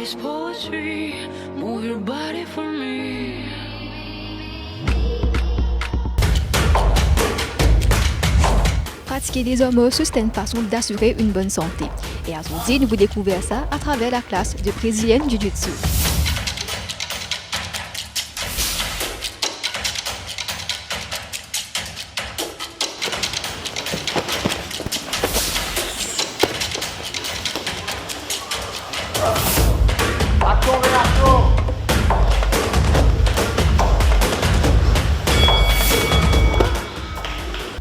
is poetry. Move your body for me. Pratiquer des homos, c'est une façon d'assurer une bonne santé. Et aujourd'hui, nous vous découvrons ça à travers la classe de Brésilien Jiu-Jitsu.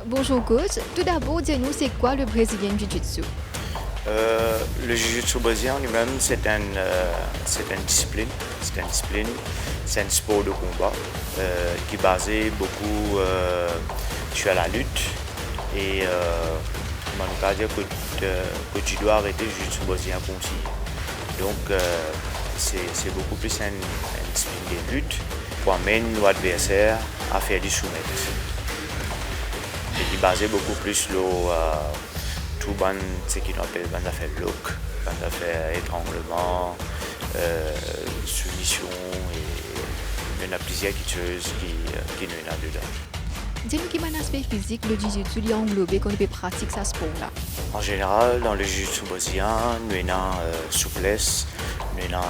Bonjour coach, tout d'abord dis-nous c'est quoi le Brésilien Jiu-Jitsu? Le Jiu-Jitsu brésilien lui-même c'est une discipline, c'est un sport de combat qui est basé beaucoup sur la lutte et on va dire que tu dois arrêter le Jiu-Jitsu brésilien comme si. Donc c'est beaucoup plus une discipline de lutte pour amener nos adversaires à faire du soumettre. Qui est basé beaucoup plus sur tout ce qu'on appelle faire lock, faire étranglement, soumission et il y en a plusieurs choses qui nous sont dedans. Dis-nous quel aspect physique le Jiu-Jitsu est englobé quand on peut pratiquer ce sport-là. En général, dans le Jiu-Jitsu brésilien, nous avons souplesse, nous avons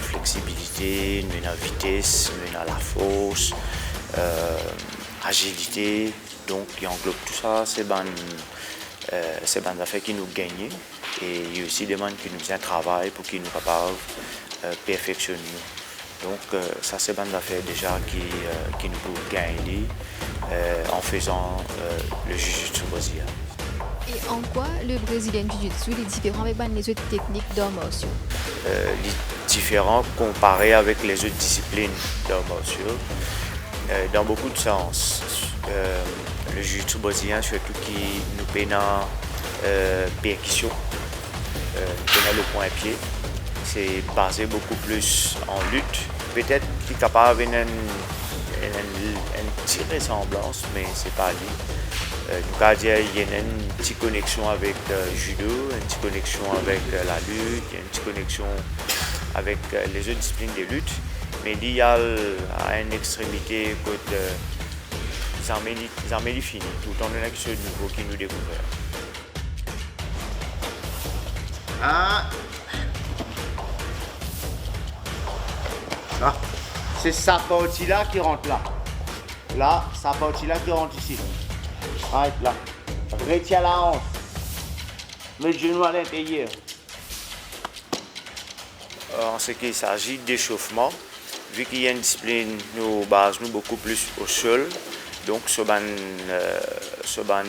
flexibilité, nous avons vitesse, nous avons la force, agilité. Donc, il englobe tout ça, c'est des affaires qui nous gagnent et il y a aussi des gens qui nous font un travail pour qu'ils nous capables de perfectionner. Donc, ça, c'est des affaires déjà qui nous peuvent gagner en faisant le Jiu-Jitsu brésilien. Et en quoi le Brésilien Jiu-Jitsu est différent avec les autres techniques d'arts martiaux? Il est différent comparé avec les autres disciplines d'arts martiaux dans beaucoup de sens. Le jiu-jitsu brésilien, surtout qui nous peine percussion, le point-pied. C'est basé beaucoup plus en lutte. Peut-être qu'il est capable d'avoir une petite ressemblance, mais ce n'est pas lui. Nous allons dire qu'il y a une petite connexion avec le judo, une petite connexion avec la lutte, une petite connexion avec les autres disciplines de lutte. Mais il y a une extrémité côté ils en mettent fini, tout en ayant quelque chose de nouveau qui nous découvre. Là, c'est sa partie-là qui rentre là. Là, sa partie-là qui rentre ici. Arrête là. Retiens la hanche. Mets le genou à l'intérieur. En ce qui s'agit d'échauffement, vu qu'il y a une discipline, nous basons beaucoup plus au sol. Donc, ce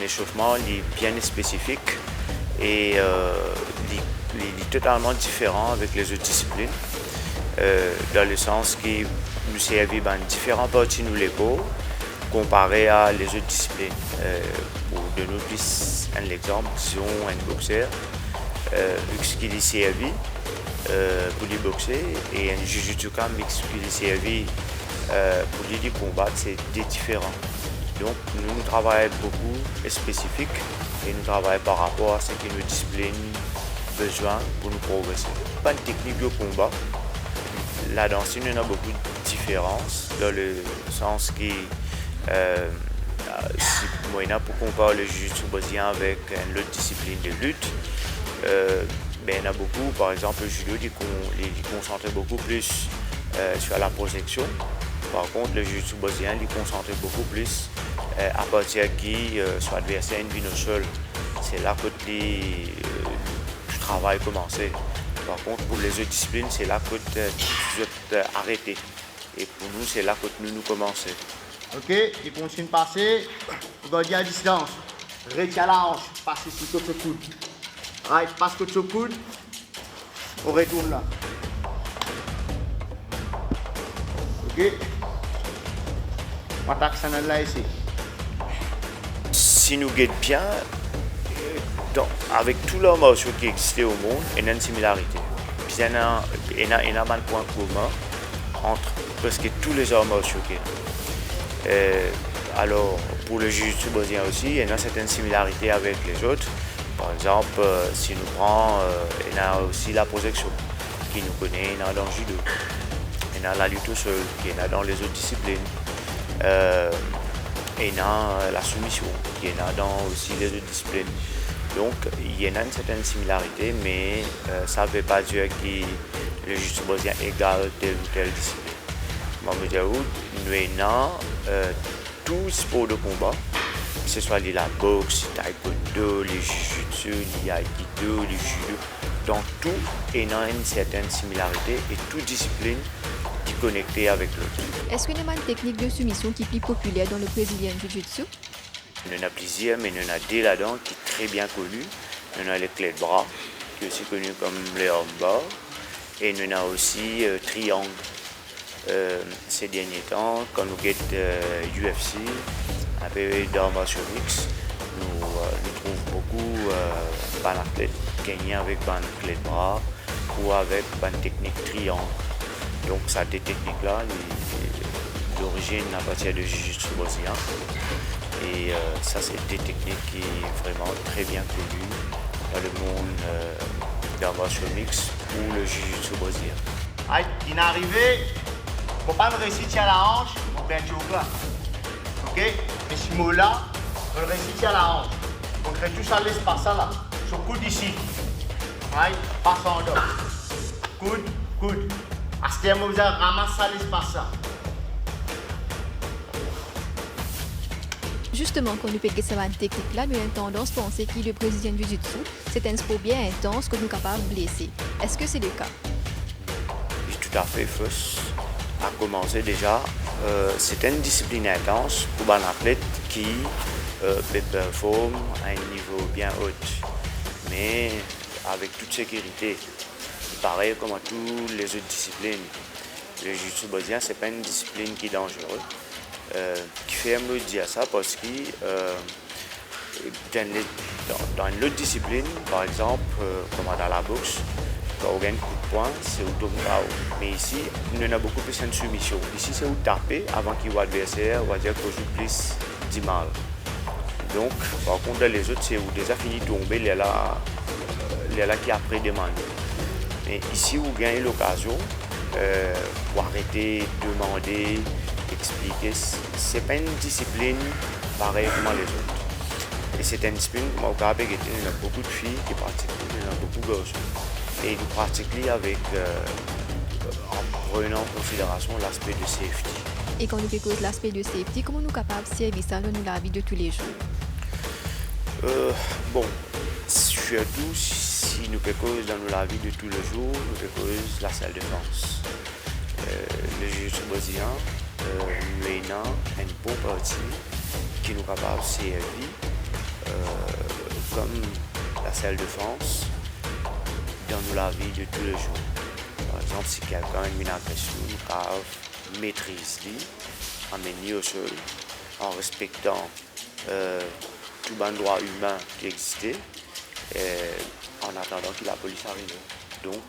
échauffement est bien spécifique et il est totalement différent avec les autres disciplines, dans le sens qu'il nous sert à différentes parties de l'épaule comparé à les autres disciplines. Pour donner plus un exemple, disons un boxeur, vu qu'il est servi pour les boxer et un Jiu-Jitsuka mix qui est servi pour les combattre, c'est différent. Donc nous travaillons beaucoup spécifique et nous travaillons par rapport à ce que nos disciplines besoin pour nous progresser. Pas une technique de combat. La danse, il y en a beaucoup de différences dans le sens que si pour comparer le jiu-jitsu brésilien avec une autre discipline de lutte, il y en a beaucoup, par exemple le judo, il concentre beaucoup plus sur la projection. Par contre, le jiu-jitsu brésilien, il concentre beaucoup plus à partir qui soit adversaire une vie au sol. C'est là que du travail commencé. Par contre, pour les autres disciplines, c'est là que tu dois arrêter. Et pour nous, c'est là que nous commençons. Ok, il continue de passer. Regardez à distance. Retiens la hanche. Passe ici, côté coude. Right, passe côté coude. On retourne là. Ok. On attaque ça là ici. Si nous guettons bien, avec tous les martiaux qui existaient au monde, il y a une similarité. Puis il y a un point commun entre presque tous les arts martiaux qu'il y a. Alors, pour le jiu-jitsu brésilien aussi, il y a une certaine similarité avec les autres. Par exemple, si nous prenons, il y a aussi la projection. qui nous connaît, il y en a dans le judo, il y en a la lutte au sol, il y en a dans les autres disciplines, il y en a la soumission, il y en a dans aussi les autres disciplines. Donc il y en a une certaine similarité, mais ça ne veut pas dire que le jiu-jitsu brésilien égale telle ou telle discipline. Moi, je veux nous avons tout sport de combat, que ce soit la boxe, le taekwondo, le jiu-jitsu, le aikido, le judo. Donc tout est dans une certaine similarité et toute discipline qui est connectée avec l'autre. Est-ce qu'il y a une technique de soumission qui est plus populaire dans le Brésilien Jiu-Jitsu? Il y en a plusieurs, mais il y en a deux là-dedans qui sont très bien connus. Il y en a les clés de bras, qui est aussi connu comme les armbar, et il y en a aussi triangle. Ces derniers temps, quand nous regardons UFC, avec d'arts martiaux mix, nous trouvons beaucoup d'athlètes gagnés avec une clé de bras ou avec une technique triangle. Donc, ça, des techniques-là, d'origine à partir de jiu-jitsu brésilien. Et ça, c'est des techniques qui sont vraiment très bien connues dans le monde d'arts martiaux mix ou le jiu-jitsu brésilien. Aïe, il est arrivé, il ne faut pas me réciter à la hanche, on peut être au plat. Ok? Et ce mot-là, on le récite à la hanche. On crée tout ça l'espace là. Sur coude ici. Aïe, passe en dos. Coude, coude. À ce terme, vous ramassez ça l'espace là. Justement, quand nous payons cette technique-là, nous avons tendance à penser que le Brésilien Jiu-Jitsu, c'est un sport bien intense que nous sommes capables de blesser. Est-ce que c'est le cas? Oui, tout à fait, fausse. À commencer déjà, c'est une discipline intense pour un athlète qui performe à un niveau bien haut, mais avec toute sécurité. Pareil comme à toutes les autres disciplines. Le jiu-jitsu brésilien, ce n'est pas une discipline qui est dangereuse. Qui fait me dire ça parce que dans une autre discipline, par exemple, comme dans la boxe, quand on gagne un coup de poing, c'est au domino. Mais ici, il y en a beaucoup plus de soumission. Ici, c'est où taper avant qu'il voit l'adversaire, on va dire qu'on joue plus du mal. Donc, par contre, dans les autres, c'est où déjà fini de tomber, il y a là qui après demande. Mais ici, vous gagnez l'occasion pour arrêter, demander, expliquer. Ce n'est pas une discipline pareille comme les autres. Et c'est une discipline, comme au Québec, il y a beaucoup de filles qui pratiquent, il y en a beaucoup de garçons. Et nous pratiquons avec, en prenant en considération l'aspect de safety. Et quand nous faisons l'aspect de safety, comment nous sommes capables de servir ça dans la vie de tous les jours? Bon, surtout si nous faisons dans la vie de tous les jours, nous faisons la salle de danse. Le jiu-jitsu brésilien, nous avons une bonne partie qui nous est capable de servir comme la salle de France dans la vie de tous les jours. Par exemple, si quelqu'un a une agression, nous pouvons maîtriser, amener au sol en respectant tout le droit humain qui existait en attendant que la police arrive. Donc,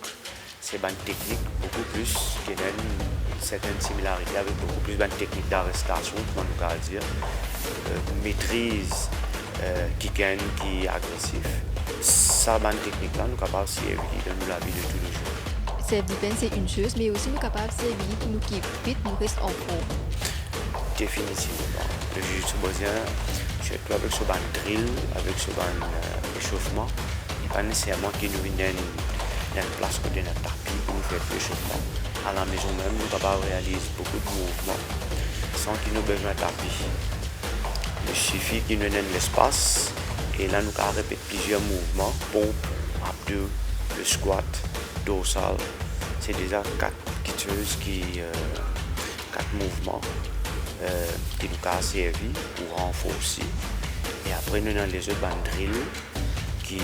c'est une technique beaucoup plus qui a une certaine similarité avec beaucoup plus de techniques d'arrestation, comme on peut dire, maîtrise qui gagne, qui est agressif. Ça, cette technique-là, nous sommes capables de servir dans la vie de tous les jours. Self-defense, c'est une chose, mais aussi nous sommes capables de servir pour nous qui fit, nous restons en forme. Définitivement. Le jiu-jitsu brésilien, surtout avec ce drill, avec ce échauffement, il n'est pas nécessairement qu'il nous vienne d'une place côté d'un tapis pour nous faire l'échauffement. À la maison même, nous sommes capables de réaliser beaucoup de mouvements sans qu'il nous ait besoin de tapis. Il suffit qu'il nous donne l'espace et là nous pouvons répéter plusieurs mouvements, pompe, abdos, le squat, dorsal. C'est déjà 4 choses quatre mouvements qui nous ont servi pour renforcer. Et après nous avons les autres drills qui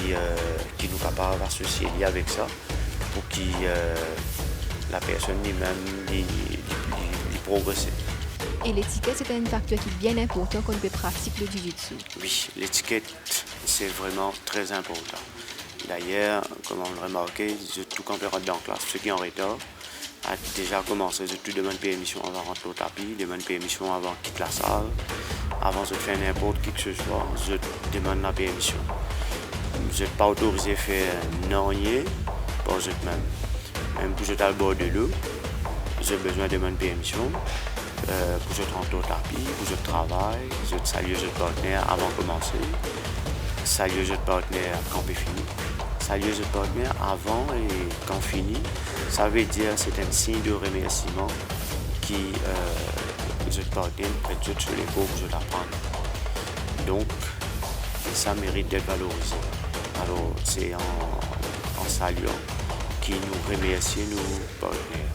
nous sont capables d'associer avec ça pour que la personne lui-même progresse. Et l'étiquette, c'est un facteur qui est bien important quand on peut pratiquer le jiu-jitsu. Oui, l'étiquette, c'est vraiment très important. D'ailleurs, comme on l'a remarqué, tout campérateur dans la classe, ceux qui sont en retard, a déjà commencé. Je demande permission avant de rentrer au tapis, je demande permission avant de quitter la salle. Avant de faire n'importe qui que ce soit, je demande la permission. Je n'êtes pas autorisé à faire non rien pour eux-mêmes. même pour je bord de l'eau, j'ai besoin de mon permission. Pour je rentrer au tapis, pour je travaille, je salue je partenaire avant de commencer, saluer je partenaire quand c'est fini, saluer je partenaire avant et quand fini, ça veut dire c'est un signe de remerciement qui je partenaire prête sur l'épaule pour je t'apprendre. Donc, ça mérite d'être valorisé. Alors, c'est en saluant qui nous remercie nos partenaires.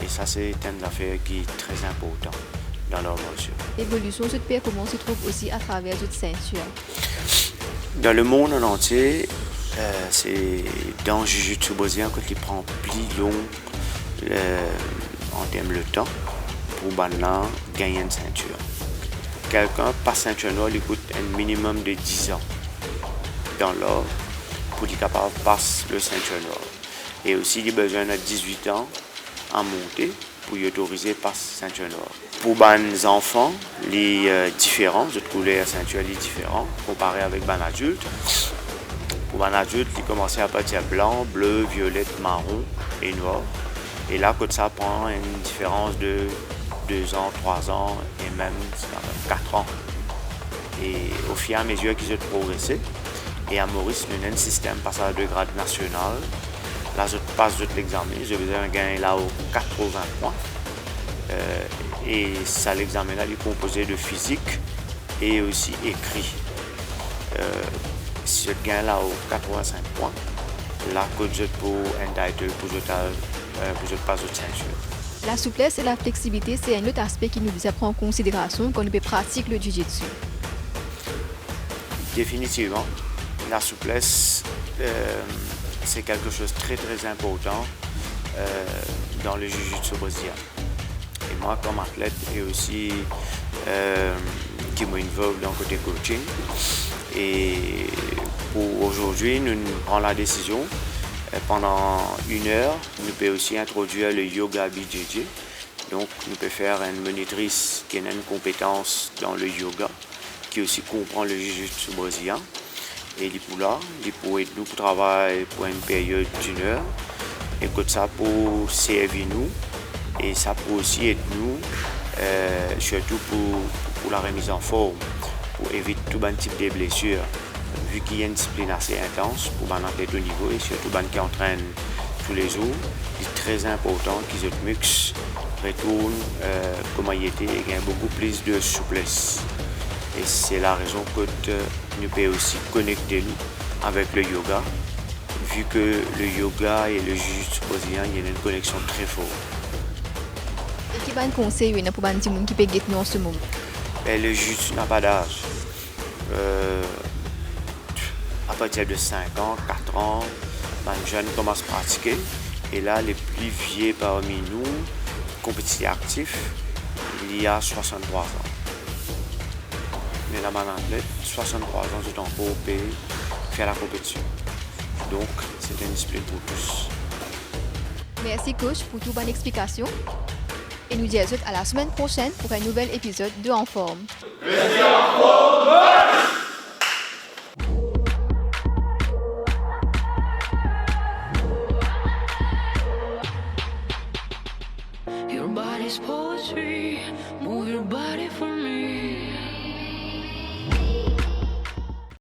Et ça, c'est une affaire qui est très importante dans leur mesure. L'évolution de paix, comment se trouve aussi à travers toute ceinture? Dans le monde en entier, c'est dans le jiu-jitsu brésilien qu'il prend plus long en termes de temps pour gagner une ceinture. Quelqu'un par ceinture noire, il coûte un minimum de 10 ans dans l'ordre pour être capable de passer le ceinture noire. Et aussi, il a besoin de 18 ans à monter pour y autoriser passer ceinture noire. Pour les enfants, les différents, je trouve la ceinture est différente comparé avec les adultes. Pour les adultes, il commence à partir blanc, bleu, violette, marron et noir. Et là, quand ça prend une différence de 2 ans, 3 ans et même 4 ans. Et au fur et à mesure qu'ils ont progressé, et à Maurice, nous avons un système passage de grade national. Là, je passe de l'examen, je vais gagner là aux 80 points. Et ça, l'examen là, il est composé de physique et aussi écrit. Si je gagne là aux 85 points, là, que je peux entitle pour je passe de ceinture. La souplesse et la flexibilité, c'est un autre aspect qui nous prend en considération quand nous pratiquons le jiu-jitsu. Définitivement, la souplesse, c'est quelque chose de très très important dans le jiu-jitsu brésilien. Et moi, comme athlète, et aussi qui m'involve dans le côté coaching. Et pour aujourd'hui, nous prenons la décision. Pendant 1 heure, nous pouvons aussi introduire le yoga BJJ. Donc, nous pouvons faire une monitrice qui a une compétence dans le yoga, qui aussi comprend le jiu-jitsu brésilien. Et il est là, il peut aider nous pour travailler pour une période d'1 heure. Et que ça pour servir nous. Et ça peut aussi aider nous, surtout pour la remise en forme, pour éviter tout type de blessures. Vu qu'il y a une discipline assez intense pour les athlètes au niveau et surtout les qui entraînent tous les jours, il est très important qu'ils aient mix, retournent comme il était et gagnent beaucoup plus de souplesse. Et c'est la raison que nous pouvons aussi connecter nous avec le yoga, vu que le yoga et le jiu-jitsu brésilien, il y a une connexion très forte. Et quel conseil pour les gens qui peuvent guetter en ce moment? Le jiu-jitsu n'a pas d'âge. À partir de 5 ans, 4 ans, les jeunes commencent à pratiquer. Et là, les plus vieux parmi nous, compétiteurs actifs, il y a 63 ans. Mais là, mon athlète, 63 ans, c'est encore au pays, faire la compétition. Donc, c'est une discipline pour tous. Merci coach pour toute bonne explication. Et nous disons à la semaine prochaine pour un nouvel épisode de En Forme.